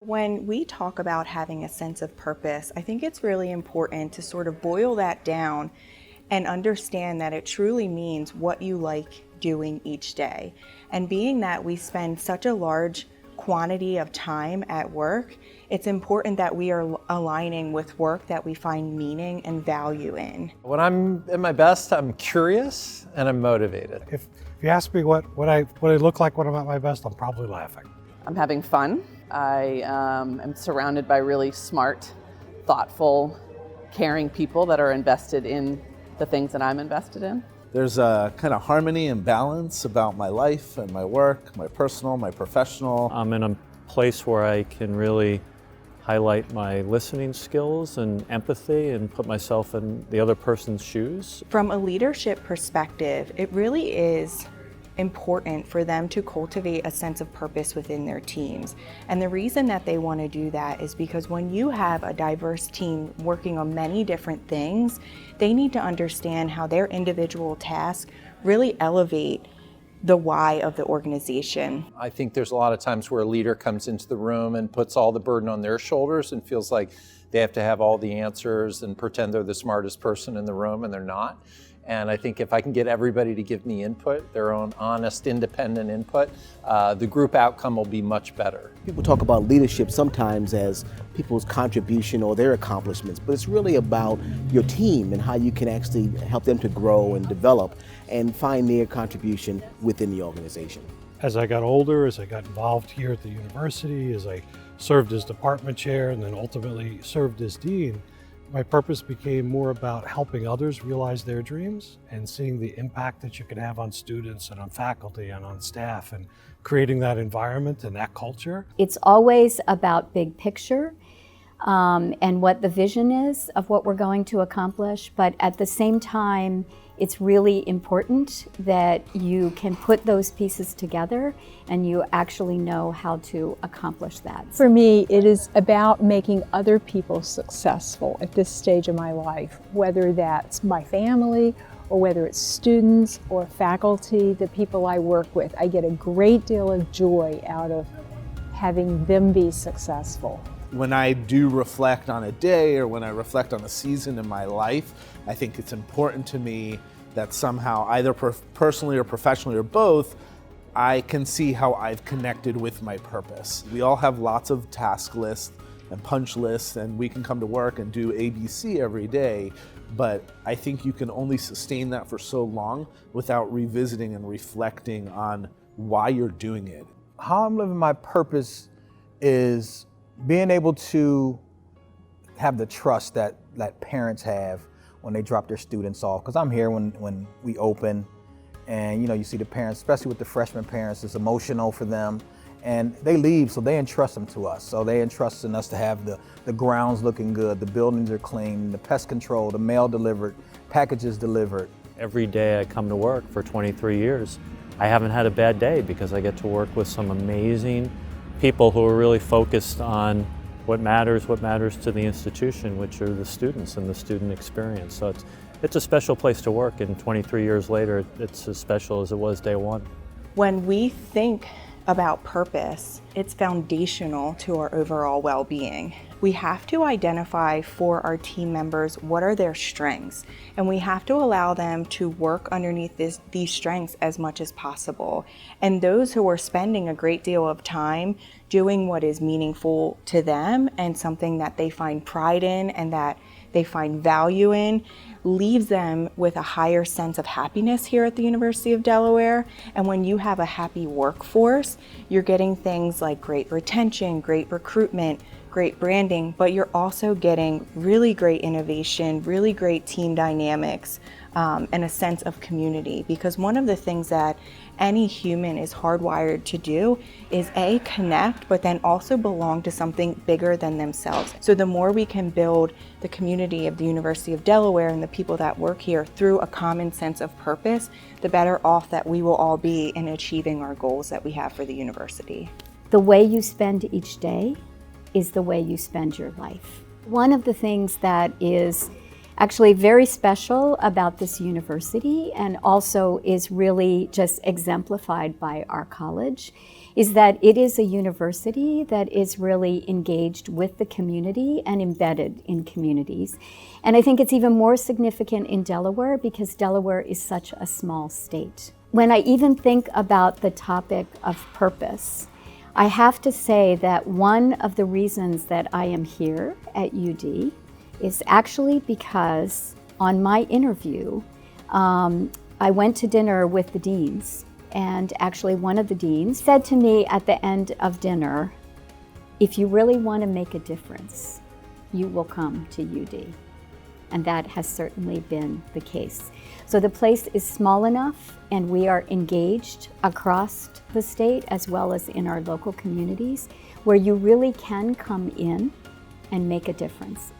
When we talk about having a sense of purpose, I think it's really important to sort of boil that down and understand that it truly means what you like doing each day. And being that we spend such a large quantity of time at work, it's important that we are aligning with work that we find meaning and value in. When I'm at my best, I'm curious and I'm motivated. If you ask me what I look like when I'm at my best, I'm probably laughing. I'm having fun. I am surrounded by really smart, thoughtful, caring people that are invested in the things that I'm invested in. There's a kind of harmony and balance about my life and my work, my personal, my professional. I'm in a place where I can really highlight my listening skills and empathy and put myself in the other person's shoes. From a leadership perspective, it really is important for them to cultivate a sense of purpose within their teams. And the reason that they want to do that is because when you have a diverse team working on many different things, they need to understand how their individual tasks really elevate the why of the organization. I think there's a lot of times where a leader comes into the room and puts all the burden on their shoulders and feels like they have to have all the answers and pretend they're the smartest person in the room, and they're not. And I think if I can get everybody to give me input, their own honest, independent input, the group outcome will be much better. People talk about leadership sometimes as people's contribution or their accomplishments, but it's really about your team and how you can actually help them to grow and develop and find their contribution within the organization. As I got older, as I got involved here at the university, as I served as department chair and then ultimately served as dean, my purpose became more about helping others realize their dreams and seeing the impact that you can have on students and on faculty and on staff and creating that environment and that culture. It's always about big picture and what the vision is of what we're going to accomplish, but at the same time, it's really important that you can put those pieces together and you actually know how to accomplish that. For me, it is about making other people successful at this stage of my life, whether that's my family or whether it's students or faculty, the people I work with. I get a great deal of joy out of having them be successful. When I do reflect on a day or when I reflect on a season in my life, I think it's important to me that somehow, either personally or professionally or both, I can see how I've connected with my purpose. We all have lots of task lists and punch lists, and we can come to work and do ABC every day, but I think you can only sustain that for so long without revisiting and reflecting on why you're doing it. How I'm living my purpose is being able to have the trust that parents have when they drop their students off. Because I'm here when we open, and you see the parents, especially with the freshman parents, it's emotional for them. And they leave, so they entrust them to us. So they entrust in us to have the grounds looking good, the buildings are clean, the pest control, the mail delivered, packages delivered. Every day I come to work for 23 years, I haven't had a bad day because I get to work with some amazing people who are really focused on what matters to the institution, which are the students and the student experience. So it's a special place to work, and 23 years later, it's as special as it was day one. When we think about purpose, it's foundational to our overall well-being. We have to identify for our team members what are their strengths, and we have to allow them to work underneath these strengths as much as possible. And those who are spending a great deal of time doing what is meaningful to them and something that they find pride in and that they find value in, leaves them with a higher sense of happiness here at the University of Delaware. And when you have a happy workforce, you're getting things like great retention, great recruitment, great branding, but you're also getting really great innovation, really great team dynamics, and a sense of community. Because one of the things that any human is hardwired to do is A, connect, but then also belong to something bigger than themselves. So the more we can build the community of the University of Delaware and the people that work here through a common sense of purpose, the better off that we will all be in achieving our goals that we have for the university. The way you spend each day is the way you spend your life. One of the things that is actually very special about this university, and also is really just exemplified by our college, is that it is a university that is really engaged with the community and embedded in communities. And I think it's even more significant in Delaware because Delaware is such a small state. When I even think about the topic of purpose, I have to say that one of the reasons that I am here at UD is actually because on my interview, I went to dinner with the deans, and actually one of the deans said to me at the end of dinner, if you really want to make a difference, you will come to UD. And that has certainly been the case. So the place is small enough, and we are engaged across the state as well as in our local communities, where you really can come in and make a difference.